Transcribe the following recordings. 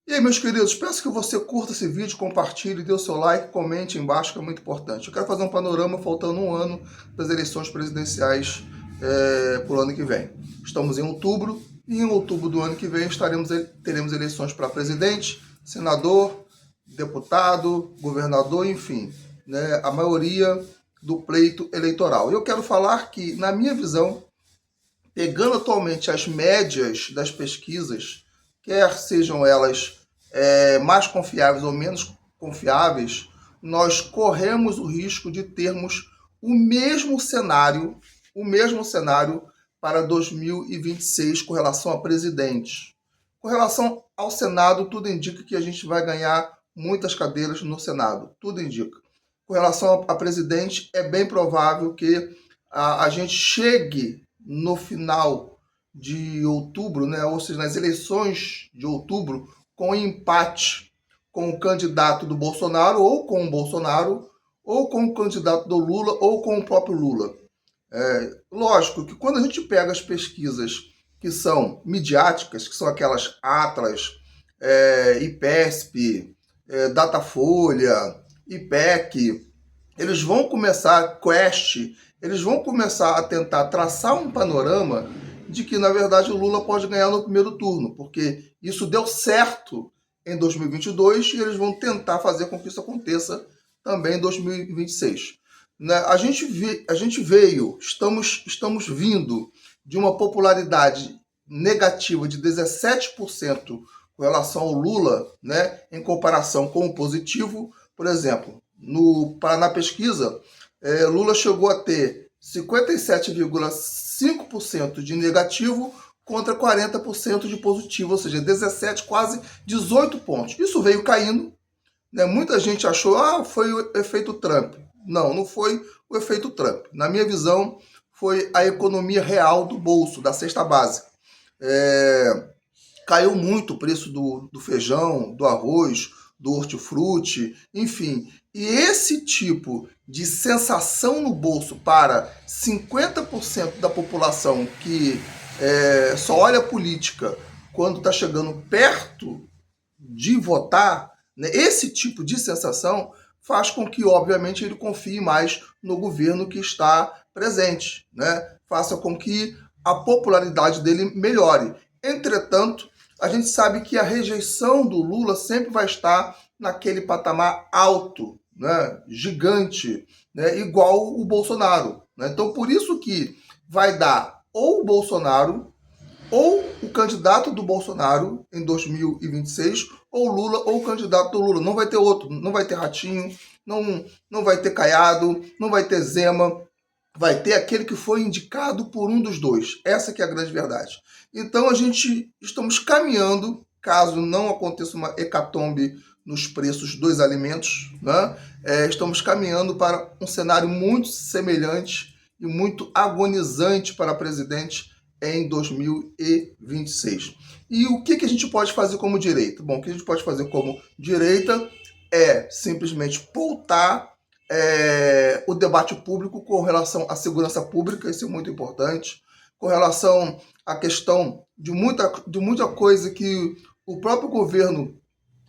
E aí, meus queridos, peço que você curta esse vídeo, compartilhe, dê o seu like, comente aí embaixo, que é muito importante. Eu quero fazer um panorama faltando um ano das eleições presidenciais para o ano que vem. Estamos em outubro e em outubro do ano que vem teremos eleições para presidente, senador, deputado, governador, enfim, né, a maioria do pleito eleitoral. E eu quero falar que, na minha visão, pegando atualmente as médias das pesquisas, quer sejam elas mais confiáveis ou menos confiáveis, nós corremos o risco de termos o mesmo cenário para 2026 com relação a presidente. Com relação ao Senado, tudo indica que a gente vai ganhar muitas cadeiras no Senado, tudo indica. Com relação a presidente, é bem provável que a gente chegue no final de outubro, né, ou seja, nas eleições de outubro, com empate com o candidato do Bolsonaro, ou com o Bolsonaro, ou com o candidato do Lula, ou com o próprio Lula. Lógico que quando a gente pega as pesquisas que são midiáticas, que são aquelas Atlas, IPESP, Datafolha, IPEC, eles vão começar, Quest, eles vão começar a tentar traçar um panorama de que, na verdade, o Lula pode ganhar no primeiro turno, porque isso deu certo em 2022 e eles vão tentar fazer com que isso aconteça também em 2026. Né? A gente veio, estamos vindo de uma popularidade negativa de 17% com relação ao Lula, né, em comparação com o positivo. Por exemplo, no Paraná Pesquisa, Lula chegou a ter 57,5% de negativo contra 40% de positivo, ou seja, 17, quase 18 pontos. Isso veio caindo, né? Muita gente achou, foi o efeito Trump. Não, não foi o efeito Trump. Na minha visão, foi a economia real do bolso, da cesta básica. Caiu muito o preço do feijão, do arroz, do hortifruti, enfim. E esse tipo de sensação no bolso para 50% da população que só olha a política quando está chegando perto de votar, né, esse tipo de sensação faz com que, obviamente, ele confie mais no governo que está presente, né? Faça com que a popularidade dele melhore. Entretanto, a gente sabe que a rejeição do Lula sempre vai estar naquele patamar alto, né, gigante, né, igual o Bolsonaro. Né? Então, por isso que vai dar ou o Bolsonaro, ou o candidato do Bolsonaro em 2026, ou Lula, ou o candidato do Lula. Não vai ter outro, não vai ter Ratinho, não vai ter Caiado, não vai ter Zema, vai ter aquele que foi indicado por um dos dois. Essa que é a grande verdade. Então, estamos caminhando, caso não aconteça uma hecatombe nos preços dos alimentos, né? Estamos caminhando para um cenário muito semelhante e muito agonizante para presidente em 2026. E o que a gente pode fazer como direita? Bom, o que a gente pode fazer como direita é simplesmente pautar o debate público com relação à segurança pública, isso é muito importante, com relação à questão de muita coisa que o próprio governo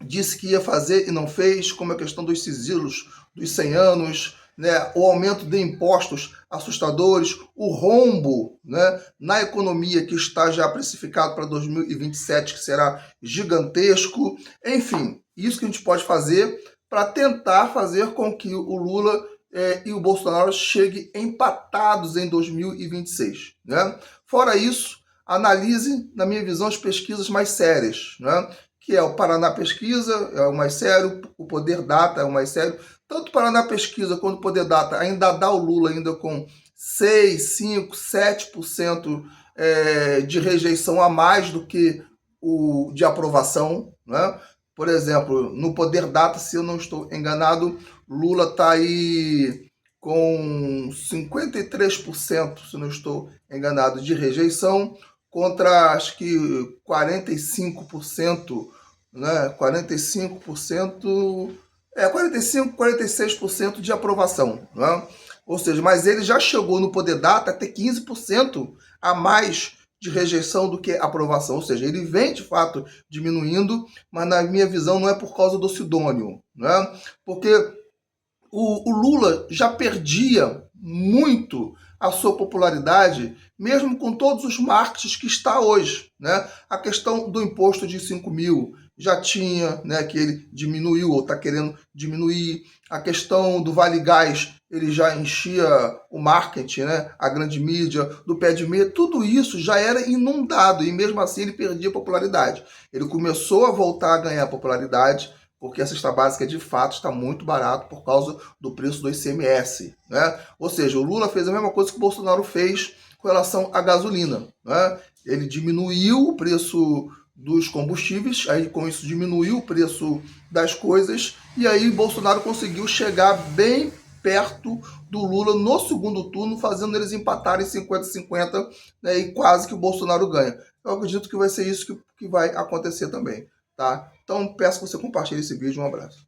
disse que ia fazer e não fez, como a questão dos sigilos dos 100 anos, né, o aumento de impostos assustadores, o rombo, né, na economia que está já precificado para 2027, que será gigantesco. Enfim, isso que a gente pode fazer para tentar fazer com que o Lula e o Bolsonaro cheguem empatados em 2026. Né? Fora isso, analise, na minha visão, as pesquisas mais sérias, né? Que é o Paraná Pesquisa, é o mais sério, o Poder Data é o mais sério. Tanto o Paraná Pesquisa quanto o Poder Data ainda dá o Lula ainda com 6, 5, 7% de rejeição a mais do que o de aprovação. Né? Por exemplo, no Poder Data, se eu não estou enganado, Lula está aí com 53%, se não estou enganado, de rejeição, contra acho que 45%, né? 45%, 46% de aprovação, né? Ou seja, mas ele já chegou no Poder Data a ter 15% a mais de rejeição do que aprovação, ou seja, ele vem de fato diminuindo, mas na minha visão não é por causa do Sidônio, né? Porque o Lula já perdia muito a sua popularidade, mesmo com todos os marketing que está hoje, né? A questão do imposto de 5 mil já tinha, né, que ele diminuiu ou está querendo diminuir. A questão do Vale Gás, ele já enchia o marketing, né, a grande mídia, do pé de meia, tudo isso já era inundado e mesmo assim ele perdia popularidade. Ele começou a voltar a ganhar popularidade porque a cesta básica de fato está muito barato por causa do preço do ICMS, né? Ou seja, o Lula fez a mesma coisa que o Bolsonaro fez com relação à gasolina, né? Ele diminuiu o preço dos combustíveis, aí com isso diminuiu o preço das coisas, e aí Bolsonaro conseguiu chegar bem perto do Lula no segundo turno, fazendo eles empatarem 50-50, né, e quase que o Bolsonaro ganha. Eu acredito que vai ser isso que vai acontecer também, tá? Então peço que você compartilhe esse vídeo. Um abraço.